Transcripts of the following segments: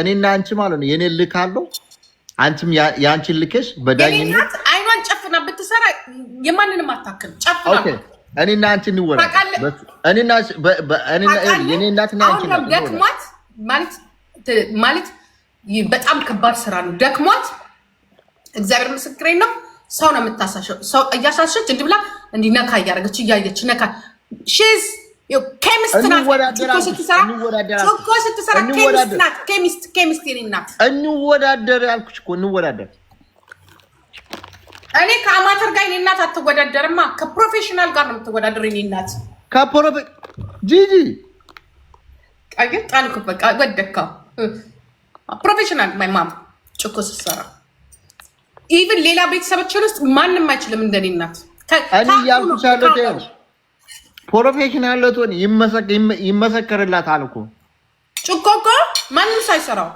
እኔና አንቺ ማለት ነው የኔ ልክ አለው አንቺም ያንቺን ልክሽ በዳኝነት አይኗን ጨፍና ብትሰራ የማንንም አታክል ጨፍና ኦኬ እኔና አንቺ እንወራ እኔና የኔ እናትና አንቺ ደክሟት ማለት በጣም ከባድ ስራ ነው ደክሟት እግዚአብሔር ምስክሬ ነው ሰው ነው የምታሳሸው ሰው እያሳሸች እንዲህ ብላ እንዲህ ነካ እያደረገች እያየች ነካ ሺዝ ኬሚስት ናት ቾኮ ስትሰራ ኬሚስት ናት ኬሚስት የኔ እናት እንወዳደር ያልኩሽ እኮ እንወዳደር እኔ ከአማተር ጋር የኔ እናት አትወዳደርማ ከፕሮፌሽናል ጋር ነው የምትወዳደር የኔ እናት ጂጂ አየህ ጣልኩ በቃ ወደካው ፕሮፌሽናል ማይ ማም ቾኮ ስትሰራ ኢቭን ሌላ ቤተሰቦችን ውስጥ ማንም አይችልም እንደኔ እናት እኔ ያልኩሻለሁ ፕሮፌሽናል ለቶን ይመሰከርላታል እኮ ጭቆ እኮ ማንም ሳይሰራው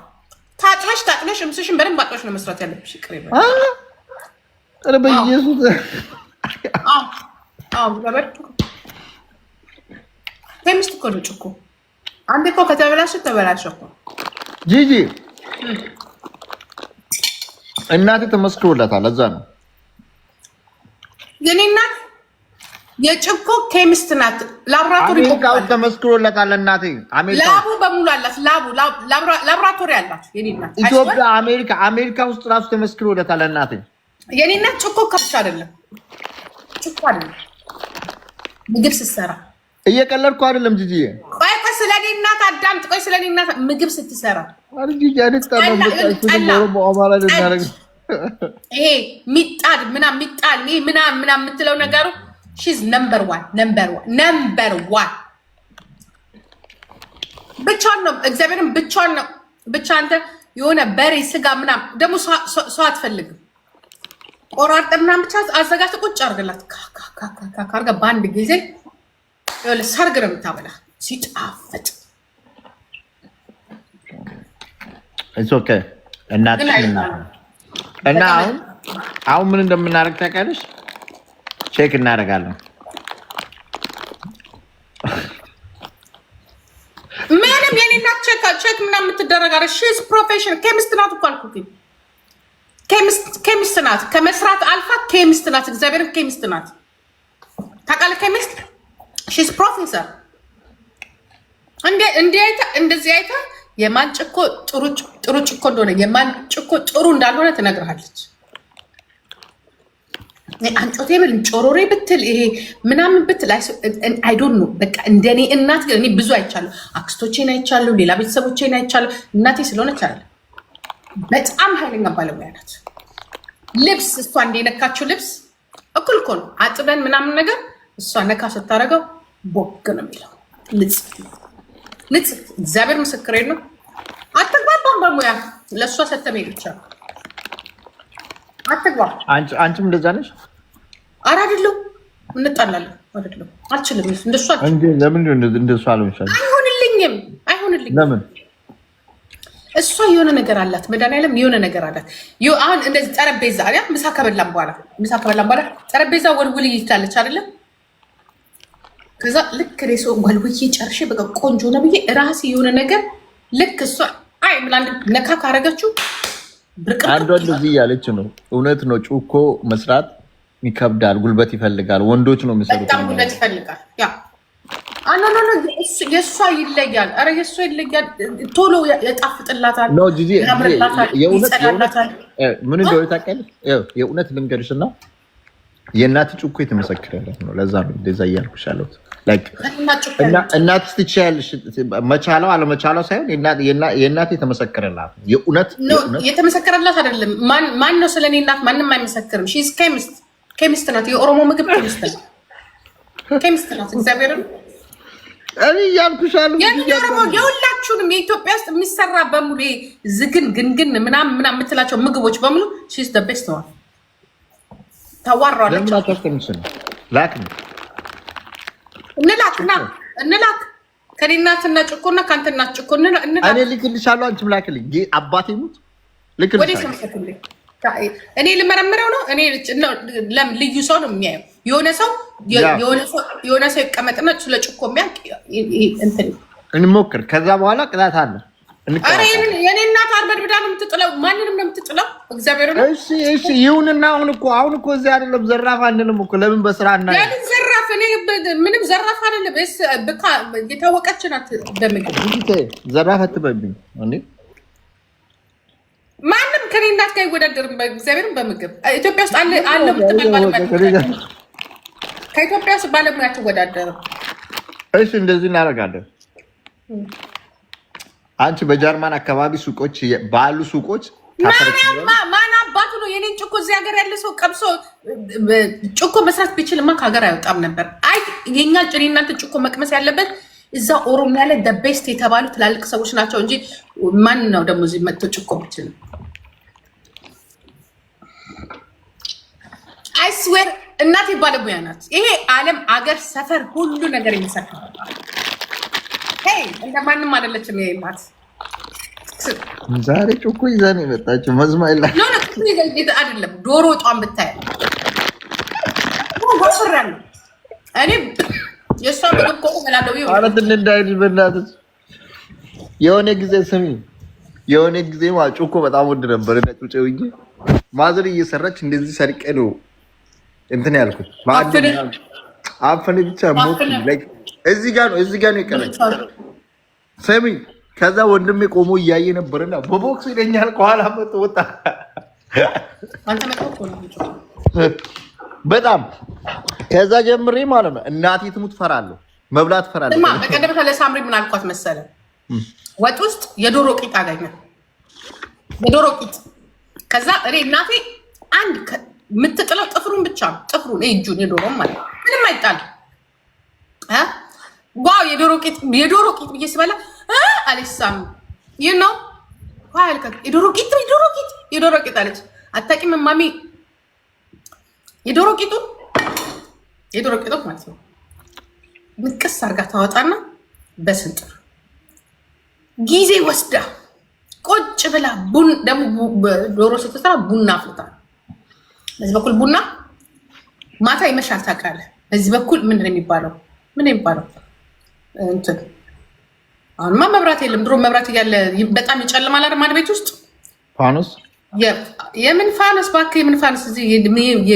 ታጥበሽ እምስሽን በደንብ አጥበሽ ነው መስራት ያለብሽ ቅሬባ ኧረ በኢየሱስ ለበርቱ ኬሚስት እኮ ነው ጭቆ አንዴ እኮ ተበላሸ እኮ ጂጂ እናቴ ተመስክሮላታል እዛ ነው የኔ እናት የጭኮ ኬሚስት ናት ላብራቶሪ ተመስክሮላታል እናቴ አሜሪካ ላቡ በሙሉ አላት ላብራቶሪ አላት የኔ እናት ኢትዮጵያ አሜሪካ ውስጥ ራሱ ተመስክሮላታል እናቴ የኔ እናት ጭኮ ከብቻ አይደለም ጭኮ አይደለም ምግብ ስትሰራ እየቀለድኩ አይደለም ጂጂ ቆይ ስለኔ እናት አዳምጥ ቆይ ስለኔ እናት ምግብ ስትሰራ ጂጂ አደጣለው ይሄ ሚጣድ ምናምን የምትለው ነገሩ she's number one ብቻውን ነው እግዚአብሔርን ብቻውን ነው ብቻ አንተ የሆነ በሬ ስጋ ምናምን ደግሞ ሰው አትፈልግም ቆራርጠና ብቻ አዘጋጅተህ ቁጭ አድርገላት ካርጋ በአንድ ጊዜ ይኸውልህ ሰርግ ነው የምታበላ ሲጣፍጥ it's okay እና አሁን ምን እንደምናደርግ ታውቂያለሽ ቼክ እናደርጋለን ምንም የኔ እናት ቼክ ምናምን የምትደረጋለ she's professional ኬሚስት ናት እኮ አልኩት ኬሚስት ናት ከመስራት አልፋ ኬሚስት ናት እግዚአብሔርን ኬሚስት ናት ታውቃለህ ኬሚስት she's professor እንደዚህ አይታ የማን ጭኮ ጥሩ ጭኮ እንደሆነ የማን ጭኮ ጥሩ እንዳልሆነ ትነግርሃለች አንጮቴ ብል ጮሮሬ ብትል ይሄ ምናምን ብትል አይ ዶንት ኖ በቃ እንደኔ እናት ግን እኔ ብዙ አይቻለሁ አክስቶቼን አይቻለሁ ሌላ ቤተሰቦቼን አይቻለሁ እናቴ ስለሆነች አይደል በጣም ኃይለኛ ባለሙያ ናት ልብስ እሷ እንደነካችው ልብስ እኩል እኮ ነው አጥበን ምናምን ነገር እሷ ነካ ስታደርገው ቦግ ነው የሚለው ንጽ እግዚአብሔር ምስክሬ ነው አትግባባም በሙያ ለእሷ ሰተሜ ብቻ አትግባ አንቺም እንደዛ ነሽ ኧረ አይደለም እንጣላለን አይደለም አልችልም እንደሷ እንዴ ለምን እንደሷ አልሆንሻል አይሆንልኝም ለምን እሷ የሆነ ነገር አላት መድኃኒዓለም የሆነ ነገር አላት አሁን እንደዚህ ጠረጴዛ አያ ምሳ ከበላን በኋላ ጠረጴዛ ወልውል ይታለች አይደለም ከዛ ልክ ሬሶ ወልውዬ ጨርሼ በቃ ቆንጆ ነው ብዬ ራሴ የሆነ ነገር ልክ እሷ አይ ብላንድ ነካ ካረገችው አንዷ እንደዚህ ያለች ነው እውነት ነው ጩኮ መስራት ይከብዳል ጉልበት ይፈልጋል ወንዶች ነው የሚሰሩት በጣም ጉልበት ይፈልጋል ያ አኖ የሷ ይለያል አረ የሷ ይለያል ቶሎ ያጣፍጥላታል ነው ጂጂ የእውነት ምን እንደሆነ ታውቂያለሽ የእውነት ልንገርሽና የእናት ጩኮ የተመሰከረለት ነው ለዛ ነው እንደዛ እያልኩሽ ያለሁት ላይክ እናት ትችያለሽ መቻለው አለመቻለው ሳይሆን የእናት የተመሰከረላት የእውነት የተመሰከረላት አይደለም ማን ነው ስለኔ እናት ማንንም አይመሰክርም she's ኬሚስት ናት የኦሮሞ ምግብ ኬሚስት ናት እግዚአብሔርን እኔ ያልኩሻለሁ የሁላችሁንም የኢትዮጵያ ውስጥ የሚሰራ በሙሉ ዝግን ግንግን ምናምን የምትላቸው ምግቦች በሙሉ she's the best one ታዋራለች እንላክ ከኔናትና ጭኮና ካንተና ጭኮና እንላክ እኔ ልክልሻለሁ አንቺም ላክልኝ አባቴ ሙት ልክልሻለሁ እኔ ልመረምረው ነው እኔ ልዩ ሰው ነው የሚያየው የሆነ ሰው ይቀመጥና ስለ ጭኮ የሚያውቅ እንትን እንሞክር ከዛ በኋላ ቅጣት አለ የኔ እናት አርበድብዳ ነው የምትጥለው። ማንንም ነው የምትጥለው። እግዚአብሔር ነው። እሺ ይሁንና አሁን እኮ እዚህ አይደለም ዘራፍ አንልም እኮ ለምን በስራ እና ለምን ዘራፍ? እኔ ምንም ዘራፍ አይደለም። በቃ የታወቀች ናት። በምግብ ዘራፍ አትበብኝ እንዴ! ማንም ከኔ እናት ጋር አይወዳደርም። በእግዚአብሔርም በምግብ ኢትዮጵያ ውስጥ አለ ምትባል ባለሙያ ከኢትዮጵያ ውስጥ ባለሙያ አትወዳደርም። እሺ እንደዚህ እናደርጋለን። አንቺ በጀርመን አካባቢ ሱቆች ባሉ ሱቆች ማን አባቱ ነው የኔን ጭኮ እዚህ ሀገር ያለ ሰው ቀምሶ ጭኮ መስራት ቢችልማ ከሀገር አይወጣም ነበር። አይ የኛ ጭኔ እናንተ ጭኮ መቅመስ ያለበት እዛ ኦሮሚያ ላይ ደቤስት የተባሉ ትላልቅ ሰዎች ናቸው እንጂ ማን ነው ደግሞ እዚህ መጥቶ ጭኮ ቢችል? አይስዌር እናቴ ባለሙያ ናት። ይሄ ዓለም አገር ሰፈር ሁሉ ነገር የሚሰራው እንደማንም አይደለችም። ይሄማት ዛሬ ጭኮ ይዛን የመጣችው መዝማይላ አይደለም። ዶሮ ወጧን ብታይ ጎስራለሁ እኔ የሷ ምግብ እኮ እላለሁ። ማለት እንዳይል በእናትህ የሆነ ጊዜ ስሚ፣ የሆነ ጊዜ ጭኮ በጣም ወድ ነበር እና ጩጬው እንጂ ማዘር እየሰራች እንደዚህ ሰርቄ ነው እንትን ያልኩት። አፈነ ብቻ ሞት ላይክ እዚህ ጋር ነው የቀረኝ። ሰሚ ከዛ ወንድሜ ቆሞ እያየ ነበርና በቦክስ ይለኛል ከኋላ መጥቶ ወጣ። በጣም ከዛ ጀምሬ ማለት ነው እናቴ ትሙት ፈራለሁ፣ መብላት ፈራለሁ። በቀደም ለሳምሪ ምን አልኳት መሰለ? ወጥ ውስጥ የዶሮ ቂጥ አገኘ፣ የዶሮ ቂጥ። ከዛ እኔ እናቴ አንድ የምትጥለው ጥፍሩን ብቻ ነው፣ ጥፍሩን እጁን፣ የዶሮ ማለት ምንም አይጣል። ዋው የዶሮ ቂጥ ብዬ ስበላ አሌሳም ነው የዶሮ ቂጥ አለች። አታውቂም ማሚ የዶሮ ቂጡ ማለት ነው። ንቅስ አርጋ ታወጣና በስንጥር ጊዜ ወስዳ ቁጭ ብላ ደግሞ ዶሮ ስትሰራ ቡና አፍልታ፣ በዚህ በኩል ቡና ማታ ይመሻል ታውቃለህ። በዚህ በኩል ምንድን ነው የሚባለው? እንትን አሁንማ መብራት የለም። ድሮ መብራት እያለ በጣም ይጨልማል አይደል? ማድ ቤት ውስጥ ፋኖስ የምን ፋኖስ እባክህ፣ የምን ፋኖስ? እዚህ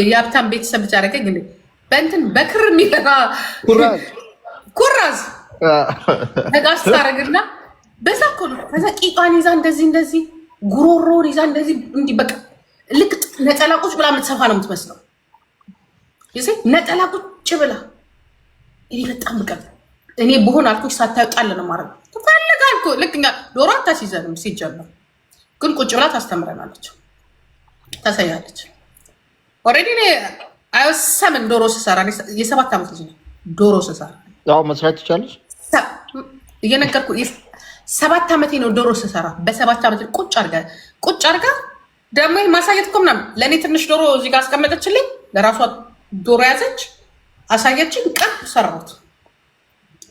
የሀብታም ቤተሰብ ብቻ አደረገኝ እንዴ? በእንትን በክር የሚገባ ኩራዝ ነጋስ ታደርግና በዛ እኮ ነው። ከዛ ቂጧን ይዛ እንደዚህ ጉሮሮን ይዛ እንደዚህ እንዲህ በቃ ልክ ነጠላ ቁጭ ብላ የምትሰፋ ነው የምትመስለው። ነጠላ ቁጭ ብላ እኔ በጣም ቀብ እኔ በሆን አልኩሽ ሳታውቃለ ነው ማለት ነው። ትፈልጋል እኮ ልክ እኛ ዶሮ አታስይዘንም ሲጀመር፣ ግን ቁጭ ብላ ታስተምረናለች፣ ታሳያለች። ኦልሬዲ እኔ አይወሰምን ዶሮ ስሰራ የ7 ዓመት ልጅ ነው። ዶሮ ስሰራ ያው መስራት ትችላለች። እየነገርኩ 7 ዓመቴ ነው ዶሮ ስሰራ። በ7 ዓመት ቁጭ አርጋ ደግሞ ማሳየት እኮ ምናምን ለእኔ ትንሽ ዶሮ እዚህ ጋር አስቀመጠችልኝ። ለራሷ ዶሮ ያዘች፣ አሳየችኝ። ቀን ሰራሁት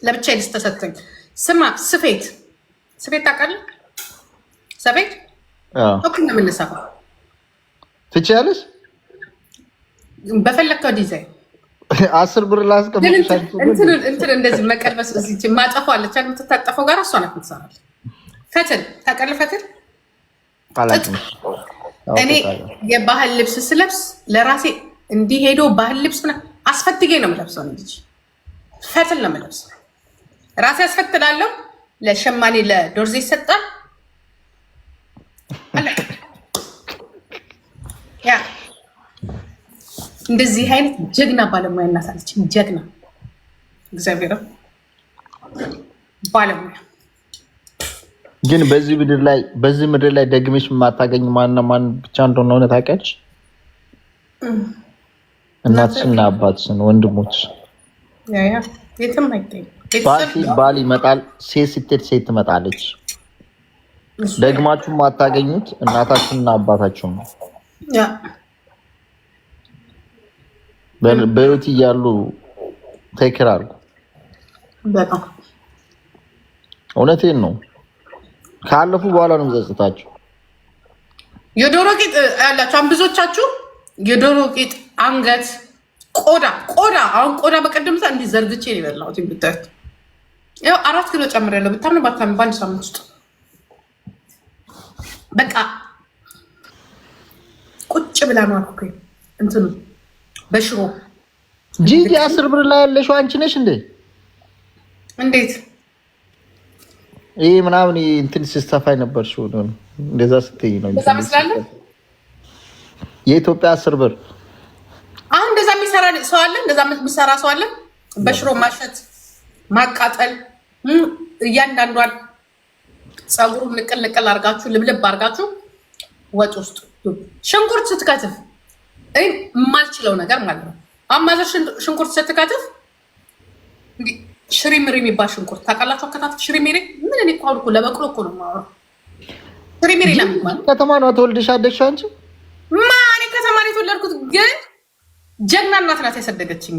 ለብቻ ይልስ ተሰጠኝ። ስማ ስፌት ታውቃለህ? ስፌት ኦኬ ነው የምንሰፋው። ትችያለሽ? በፈለከው ዲዛይን 10 ብር ላስቀምጥሽ። እንትን እንደዚህ መቀልበስ እዚህ ማጠፋው አለች አይደል? የምትታጠፈው ጋር እሷ ናት የምትሰራለች። ፈትል ታውቃለህ? ፈትል እኔ የባህል ልብስ ስለብስ ለራሴ እንዲህ ሄዶ ባህል ልብስ አስፈትጌ ነው የምለብሰው እንጂ ፈትል ነው የምለብሰው። ራሴ አስፈትላለሁ። ለሸማኔ ለዶርዜ ይሰጣል። ያ እንደዚህ አይነት ጀግና ባለሙያ እናሳለች። ጀግና እግዚአብሔር ባለሙያ። ግን በዚህ ምድር ላይ ደግመሽ የማታገኝ ማን ብቻ እንደሆነ ሆነ ታውቂያለሽ? እናትሽና አባትሽን፣ ወንድሞች የትም አይገኝም። ባል ይመጣል፣ ሴት ስትሄድ ሴት ትመጣለች። ደግማችሁ የማታገኙት እናታችሁና አባታችሁ ነው። በህይወት እያሉ ቴክር አድርጉ። እውነቴን ነው። ካለፉ በኋላ ነው የምጸጽታችሁ። የዶሮ ቂጥ ያላችሁ ብዙዎቻችሁ የዶሮ ቂጥ አንገት፣ ቆዳ አሁን ቆዳ በቀደምታ እንዲህ ዘርግቼ ነው የበላሁት። ብታዩት ያው 4 ኪሎ ጨምሬያለሁ። ብታምኑ ባታምኑ በአንድ ሳምንት ውስጥ በቃ ቁጭ ብላ ነው አልኩ እንትኑ በሽሮ ጂጂ 10 ብር ላይ ያለሽው አንቺ ነሽ እንዴ? እንዴት ይሄ ምናምን እንትን ሲስተፋይ ነበር ሹ ነው እንደዛ ስትይ ነው እንደዛ መስላለ። የኢትዮጵያ 10 ብር አሁን እንደዛ የሚሰራ ሰው አለ፣ እንደዛ የሚሰራ ሰው አለ። በሽሮ ማሸት ማቃጠል፣ እያንዳንዷን ፀጉሩን ንቅል ንቅል አርጋችሁ ልብልብ አርጋችሁ ወጥ ውስጥ ሽንኩርት ስትከትፍ የማልችለው ነገር ማለት ነው። አማዘር ሽንኩርት ስትከትፍ ሽሪምሪ የሚባል ሽንኩርት ታውቃላችሁ? አከታተፍ ሽሪምሪ ምን እኔ እኮ አልኩ ለበቅሎ እኮ ነው የማወራው። ሽሪምሪ ነው የሚባለው። ከተማ ነው ተወልደሽ አደግሽ አንቺ? ማን ከተማ ነው የተወለድኩት? ግን ጀግና እናት ናት ያሳደገችኝ።